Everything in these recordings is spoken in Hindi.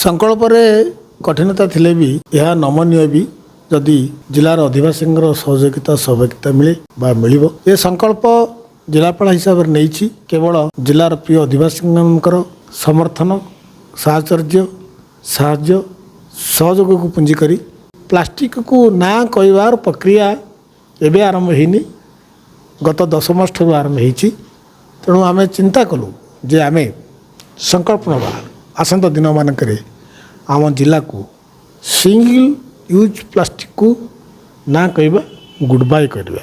संकल्प कठिनता थिले भी यह नमनीय भी जदि जिलार अधिवासी सहयोगिता सहभागिता मिले बा मिलिबो। ये संकल्प जिलापाल हिसाब से नहीं केवल जिलार प्रिय अधिवासी समर्थन साहचर्य साहाय्य सहयोग को पुंजी करी प्लास्टिक को ना कहवार प्रक्रिया एवं आरंभ होनी गत 10 मास ठूँ आरंभ होती। तेणु आम चिंता कलु जे आम संकल्प नवा आसंत दिन मानक आम जिला को सिंगल यूज प्लास्टिक को ना कहवा गुड बाय करवा।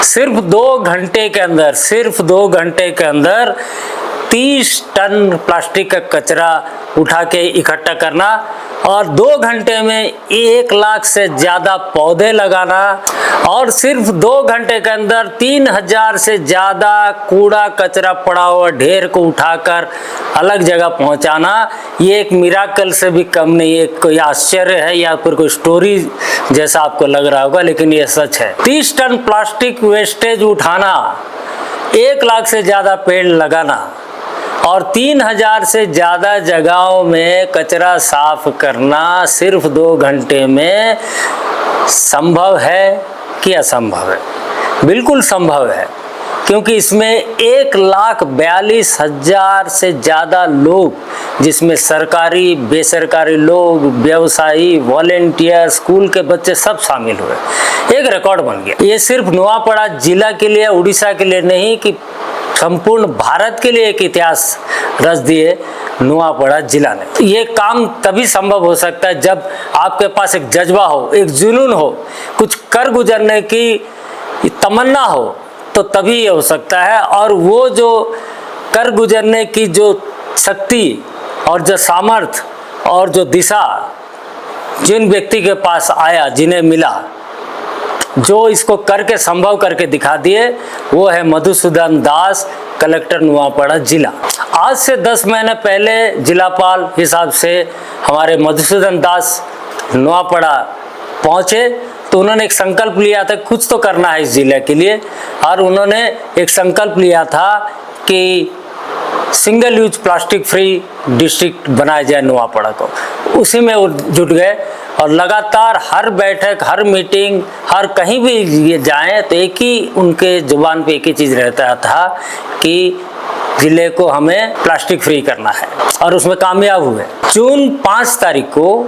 सिर्फ 2 घंटे के अंदर 30 टन प्लास्टिक का कचरा उठा के इकट्ठा करना और 2 घंटे में 1 लाख से ज़्यादा पौधे लगाना और सिर्फ 2 घंटे के अंदर 3000 से ज़्यादा कूड़ा कचरा पड़ा हुआ ढेर को उठाकर अलग जगह पहुंचाना, ये एक मिराकल से भी कम नहीं है। कोई आश्चर्य है या फिर कोई स्टोरी जैसा आपको लग रहा होगा, लेकिन ये सच है। 30 टन प्लास्टिक वेस्टेज उठाना, 1 लाख से ज़्यादा पेड़ लगाना और 3000 से ज़्यादा जगहों में कचरा साफ करना सिर्फ 2 घंटे में संभव है कि असंभव है? बिल्कुल संभव है, क्योंकि इसमें 1,42,000 से ज़्यादा लोग, जिसमें सरकारी बेसरकारी लोग, व्यवसायी, वॉलेंटियर, स्कूल के बच्चे सब शामिल हुए। एक रिकॉर्ड बन गया। ये सिर्फ नुआपड़ा जिला के लिए, उड़ीसा के लिए नहीं कि संपूर्ण भारत के लिए एक इतिहास रच दिए नुआपड़ा जिला ने। ये काम तभी संभव हो सकता है जब आपके पास एक जज्बा हो, एक जुनून हो, कुछ कर गुजरने की तमन्ना हो, तो तभी ये हो सकता है। और वो जो कर गुजरने की जो शक्ति और जो सामर्थ्य और जो दिशा जिन व्यक्ति के पास आया, जिन्हें मिला, जो इसको करके संभव करके दिखा दिए, वो है मधुसूदन दास, कलेक्टर नुआपड़ा जिला। आज से 10 महीने पहले जिलापाल हिसाब से हमारे मधुसूदन दास नुआपड़ा पहुँचे तो उन्होंने एक संकल्प लिया था, कुछ तो करना है इस जिले के लिए, और उन्होंने एक संकल्प लिया था कि single use plastic free district बनाया जाए नुआपड़ा को। उसी में वो जुट गए और लगातार हर बैठक, हर मीटिंग, हर कहीं भी ये जाएं तो एक ही उनके जुबान पे एक ही चीज़ रहता था कि जिले को हमें प्लास्टिक फ्री करना है, और उसमें कामयाब हुए। जून 5 तारीख को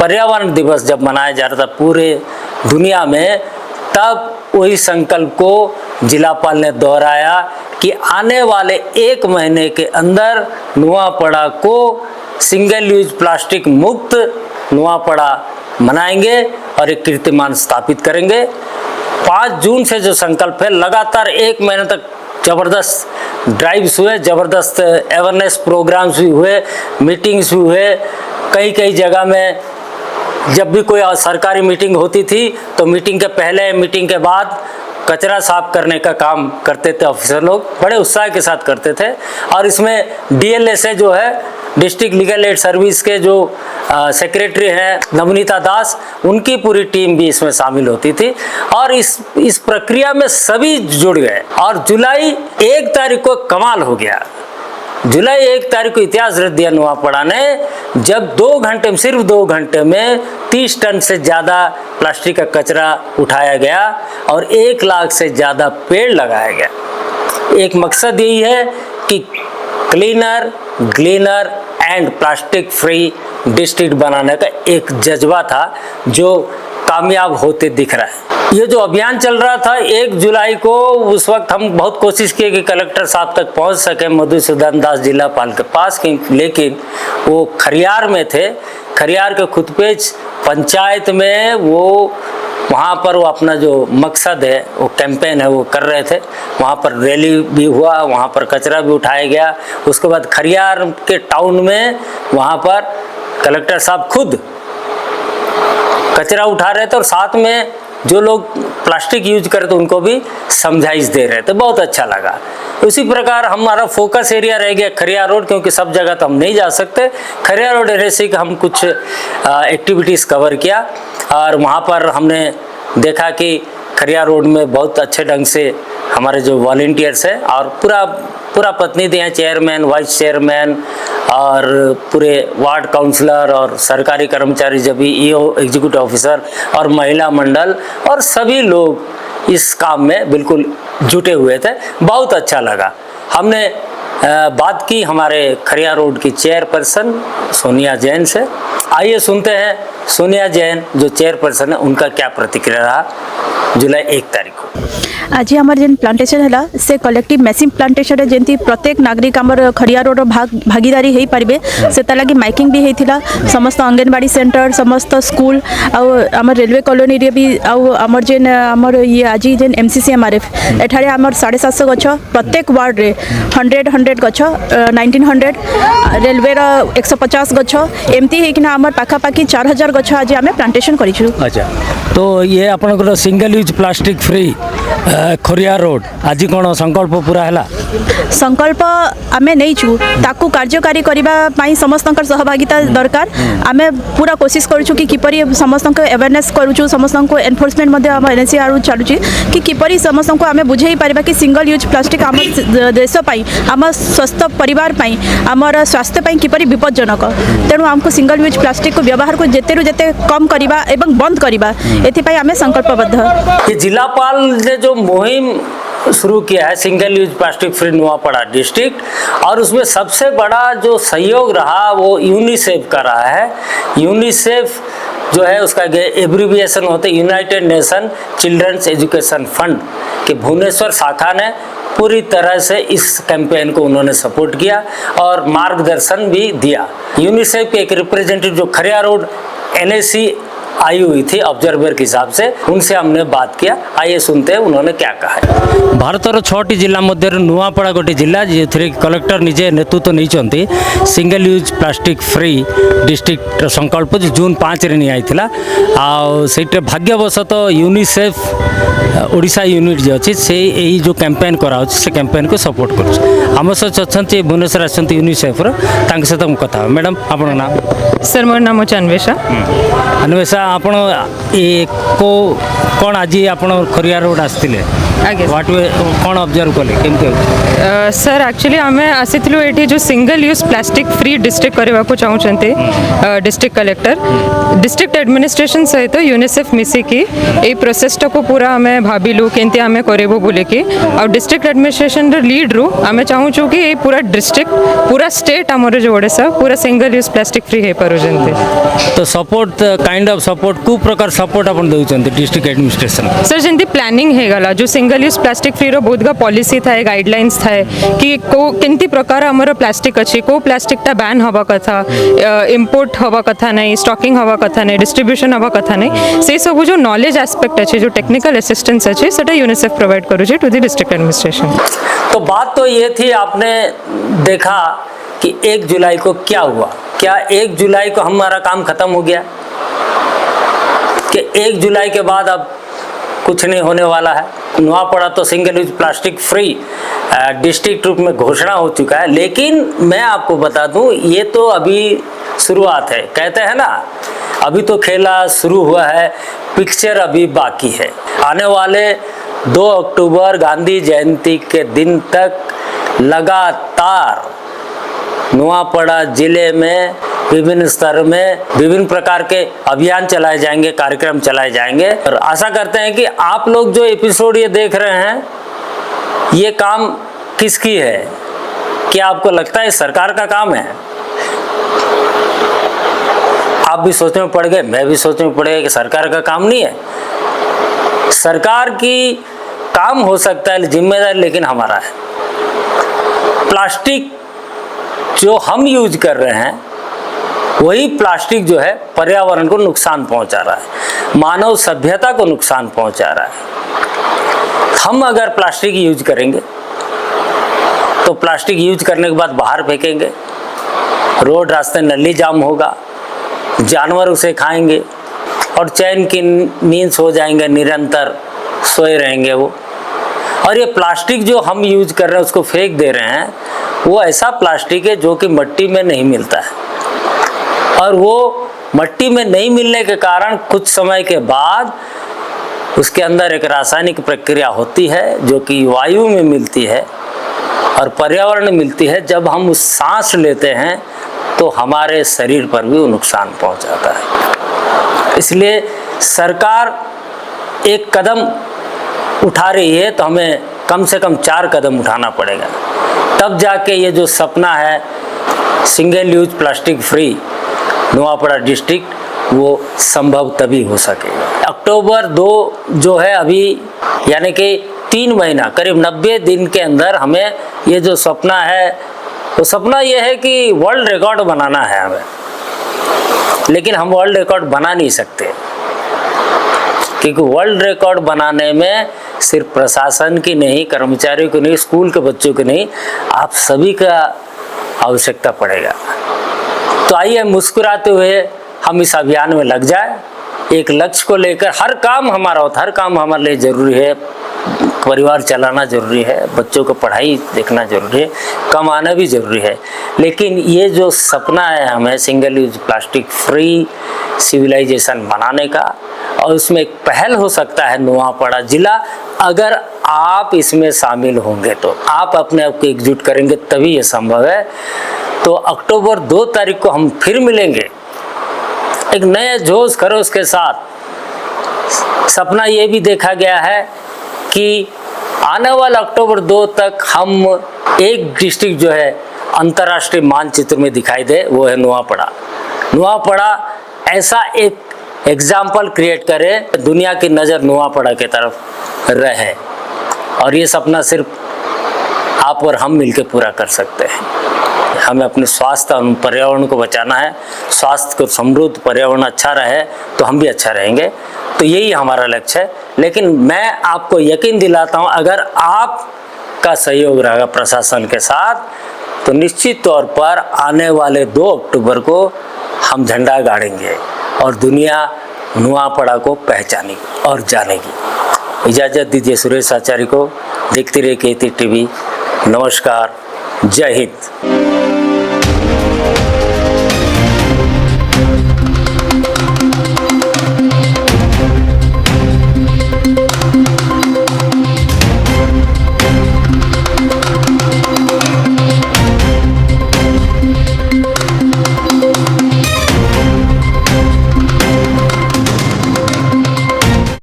पर्यावरण दिवस जब मनाया जा रहा था पूरे दुनिया में, तब वही संकल्प को जिलापाल ने दोहराया कि आने वाले 1 महीने के अंदर नुआपड़ा को सिंगल यूज प्लास्टिक मुक्त नुआपड़ा मनाएंगे और एक कीर्तिमान स्थापित करेंगे। 5 जून से जो संकल्प है, लगातार 1 महीने तक जबरदस्त ड्राइव्स हुए, जबरदस्त अवेयरनेस प्रोग्राम्स भी हुए, मीटिंग्स भी हुए। कई जगह में जब भी कोई सरकारी मीटिंग होती थी तो मीटिंग के पहले, मीटिंग के बाद कचरा साफ करने का काम करते थे ऑफिसर लोग, बड़े उत्साह के साथ करते थे। और इसमें DLSA जो है, डिस्ट्रिक्ट लीगल एड सर्विस के जो सेक्रेटरी हैं नवनीता दास, उनकी पूरी टीम भी इसमें शामिल होती थी और इस प्रक्रिया में सभी जुड़ गए। और जुलाई 1 तारीख को कमाल हो गया। जुलाई 1 तारीख को इतिहास रच दिया नुआपड़ा ने, जब 2 घंटे में, सिर्फ 2 घंटे में 30 टन से ज़्यादा प्लास्टिक का कचरा उठाया गया और 1 लाख से ज़्यादा पेड़ लगाया गया। एक मकसद यही है कि cleaner, ग्लीनर and plastic free district बनाने का एक जज्बा था जो कामयाब होते दिख रहा है। ये जो अभियान चल रहा था 1 जुलाई को, उस वक्त हम बहुत कोशिश किए कि कलेक्टर साहब तक पहुंच सके, मधुसूदन दास जिलापाल के पास, लेकिन वो खरियार में थे। खरियार के खुदपेच पंचायत में वो वहाँ पर वो अपना जो मकसद है, वो कैंपेन है, वो कर रहे थे। वहाँ पर रैली भी हुआ, वहाँ पर कचरा भी उठाया गया। उसके बाद खरियार के टाउन में वहाँ पर कलेक्टर साहब खुद कचरा उठा रहे थे और साथ में जो लोग प्लास्टिक यूज करे थे उनको भी समझाइश दे रहे थे। बहुत अच्छा लगा। उसी प्रकार हमारा फोकस एरिया रह गया खरियार रोड, क्योंकि सब जगह तो हम नहीं जा सकते। खरियार रोड एरिया से हम कुछ एक्टिविटीज़ कवर किया और वहाँ पर हमने देखा कि खरियार रोड में बहुत अच्छे ढंग से हमारे जो वॉलेंटियर्स है और पूरा प्रतिनिधि हैं, चेयरमैन, वाइस चेयरमैन और पूरे वार्ड काउंसलर और सरकारी कर्मचारी, जब भी ईओ, एग्जीक्यूटिव ऑफिसर और महिला मंडल और सभी लोग इस काम में बिल्कुल जुटे हुए थे। बहुत अच्छा लगा। हमने बात की हमारे खरिया रोड की चेयरपर्सन सोनिया जैन से। आइए सुनते हैं सोनिया जैन जो चेयरपर्सन है उनका क्या प्रतिक्रिया रहा जुलाई 1 तारीख को। आज आमर जेन प्लांटेशन है से कलेक्टिव मेसिंग प्लांटेशन है जेंती प्रत्येक नागरिक आमर खड़िया रोड भागीदारी हो पारे से लगी माइकिंग भी होता। समस्त अंगनवाड़ी सेंटर, समस्त स्कूल आम रेलवे कॉलोनी रे भी आमर जेन आमर ये आज जेन MCCMRF एठारे आमर 750 गछ प्रत्येक वार्ड रे 100 गछ 1900 रेलवे 150 गछ एमती होना आमर पाखापाखि 4000 गछ आज आम प्लांटेशन करिछु। अच्छा, तो ये आपनकर single use plastic free Khariya road आज कौन संकल्प पूरा है? संकल्प आम नहीं ताकू कार्यकारी करने समस्त सहभागिता दरकार। आम पूरा कोशिश करूँ कि किपरि समस्त अवेयरनेस करूँ, समस्त को एनफोर्समेंट NCR चलुँ कि किपरि समस्त को आम बुझे पारा कि सिंगल यूज प्लास्टिक आम देश आम स्वस्थ परिवार आमर स्वास्थ्य किपरि विपज्जनक। तेणु आमको सिंगल यूज प्लास्टिक को व्यवहार को जिते जिते कम करवा एवं बंद करवा एथिपाई आम संकल्पबद्ध। ये जिलापाल ने जो मुहिम शुरू किया है single use plastic free Nuapada district, और उसमें सबसे बड़ा जो सहयोग रहा वो यूनिसेफ का रहा है। यूनिसेफ जो है उसका एब्रीविएशन होते United Nation children's education fund के भुवनेश्वर शाखा ने पूरी तरह से इस कैंपेन को उन्होंने सपोर्ट किया और मार्गदर्शन भी दिया। यूनिसेफ के एक रिप्रेजेंटेटिव जो खरिया रोड NAC आई हुई थी ऑब्जर्वर के हिसाब से, उनसे हमने बात किया। आइए सुनते हैं उन्होंने क्या कहा है। भारतर 6टी जिला मध्य नुआपड़ा गोटे जिला जो कलेक्टर निजे नेतृत्व नहीं single use plastic free district संकल्प जो जून 5 रे निआइथिला आ सेटे भाग्यवशतः यूनिसेफ ओडिशा यूनिट जो अच्छी से यही जो कैंपेन करा से कैंपेन को सपोर्ट कर आम सहित अच्छा भुवनेश्वर आसती यूनिसेफ्र सहित कथा। मैडम आपन नाम? सर मोर नाम अन्वेषा। अन्वेषा आपण को कौन आज आप खरिया रोड आसते व्हाट कौन ऑब्जर्व कले केमती? सर एक्चुअली आम आसीलु ये जो single use plastic free district करने को चाहते डिस्ट्रिक्ट कलेक्टर डिस्ट्रिक्ट एडमिनिस्ट्रेशन सहित यूनिसेफ मिसिकी ये प्रोसेसटा को पूरा आम भाविलु केमती आम करेबो बोलिकी आ डिस्ट्रिक्ट एडमिनिस्ट्रेशन लीड रु आम चाहूँ कि ये पूरा डिस्ट्रिक्ट पूरा स्टेट आमर जो ओडिशा पूरा सिंगल यूज प्लास्टिक फ्री हो पार। तो सपोर्ट काइंड ऑफ सपोर्ट को प्रकार सपोर्ट अपन देउछन्ते डिस्ट्रिक्ट एडमिनिस्ट्रेशन? सर जंती प्लानिंग हेगला जो सिंगल यूज प्लास्टिक फ्री रो बहुत का पॉलिसी थाए गाइडलाइंस थाए कि को केंती प्रकार हमर प्लास्टिक अच्छी को प्लास्टिक टा बैन हवा कथा इंपोर्ट हवा कथा नहीं स्टॉकिंग हवा कथा नहीं डिस्ट्रीब्यूशन हवा कथा नहीं से सब जो नॉलेज एस्पेक्ट अच्छे जो टेक्निकल असिस्टेंस अच्छे सेटा यूनिसेफ प्रोवाइड करू छे टू द डिस्ट्रिक्ट एडमिनिस्ट्रेशन। तो बात तो ये थी, आपने देखा कि 1 जुलाई को क्या हुआ। क्या 1 जुलाई को हमारा काम खत्म हो गया कि 1 जुलाई के बाद अब कुछ नहीं होने वाला है? नुआपड़ा तो single use plastic free district रूप में घोषणा हो चुका है, लेकिन मैं आपको बता दूं ये तो अभी शुरुआत है। कहते हैं ना अभी तो खेला शुरू हुआ है, पिक्चर अभी बाकी है। आने वाले 2 अक्टूबर गांधी जयंती के दिन तक लगातार नुआपड़ा जिले में विभिन्न स्तर में विभिन्न प्रकार के अभियान चलाए जाएंगे, कार्यक्रम चलाए जाएंगे। और आशा करते हैं कि आप लोग जो एपिसोड ये देख रहे हैं ये काम किसकी है? क्या आपको लगता है सरकार का काम है? आप भी सोचने में पड़ गए, मैं भी सोचने में पड़ गया कि सरकार का काम नहीं है। सरकार की काम हो सकता है जिम्मेदारी, लेकिन हमारा है। प्लास्टिक जो हम यूज कर रहे हैं वही प्लास्टिक जो है पर्यावरण को नुकसान पहुंचा रहा है, मानव सभ्यता को नुकसान पहुंचा रहा है। हम अगर प्लास्टिक यूज करेंगे तो प्लास्टिक यूज करने के बाद बाहर फेंकेंगे, रोड रास्ते नली जाम होगा, जानवर उसे खाएंगे और चैन की नींद सो जाएंगे, निरंतर सोए रहेंगे वो। और ये प्लास्टिक जो हम यूज कर रहे हैं उसको फेंक दे रहे हैं, वो ऐसा प्लास्टिक है जो कि मिट्टी में नहीं मिलता है, और वो मिट्टी में नहीं मिलने के कारण कुछ समय के बाद उसके अंदर एक रासायनिक प्रक्रिया होती है जो कि वायु में मिलती है और पर्यावरण में मिलती है। जब हम उस सांस लेते हैं तो हमारे शरीर पर भी वो नुकसान पहुंचाता है। इसलिए सरकार एक कदम उठा रही है तो हमें कम से कम 4 कदम उठाना पड़ेगा, तब जाके ये जो सपना है single use plastic free Nuapada district वो संभव तभी हो सकेगा। अक्टूबर 2 जो है अभी यानी कि 3 महीना करीब 90 दिन के अंदर हमें ये जो सपना है तो सपना ये है कि वर्ल्ड रिकॉर्ड बनाना है हमें, लेकिन हम वर्ल्ड रिकॉर्ड बना नहीं सकते क्योंकि वर्ल्ड रिकॉर्ड बनाने में सिर्फ प्रशासन की नहीं, कर्मचारियों की नहीं, स्कूल के बच्चों की नहीं, आप सभी का आवश्यकता पड़ेगा। तो आइए मुस्कुराते हुए हम इस अभियान में लग जाए। एक लक्ष्य को लेकर हर काम हमारा होता है, हर काम हमारे लिए ज़रूरी है, परिवार चलाना ज़रूरी है, बच्चों को पढ़ाई देखना ज़रूरी है, कमाना भी ज़रूरी है, लेकिन ये जो सपना है हमें single use plastic free civilisation बनाने का, और उसमें एक पहल हो सकता है नुआपड़ा जिला। अगर आप इसमें शामिल होंगे तो आप अपने आप को एकजुट करेंगे तभी ये संभव है। तो अक्टूबर 2 तारीख को हम फिर मिलेंगे एक नए जोश खरोश के साथ। सपना ये भी देखा गया है कि आने वाला अक्टूबर 2 तक हम एक डिस्ट्रिक्ट जो है अंतर्राष्ट्रीय मानचित्र में दिखाई दे, वो है नुआपड़ा। नुआपड़ा ऐसा एक एग्जाम्पल क्रिएट करे, दुनिया की नज़र नुआपड़ा की तरफ रहे, और ये सपना सिर्फ आप और हम मिलकर पूरा कर सकते हैं। हमें अपने स्वास्थ्य और पर्यावरण को बचाना है। स्वास्थ्य को समृद्ध, पर्यावरण अच्छा रहे तो हम भी अच्छा रहेंगे। तो यही हमारा लक्ष्य है। लेकिन मैं आपको यकीन दिलाता हूँ, अगर आपका सहयोग रहेगा प्रशासन के साथ तो निश्चित तौर पर आने वाले 2 अक्टूबर को हम झंडा गाड़ेंगे और दुनिया नुआपड़ा को पहचानेगी और जानेगी। इजाज़त दीजिए सुरेश आचार्य को। देखते रहिए KT TV। नमस्कार, जय हिंद।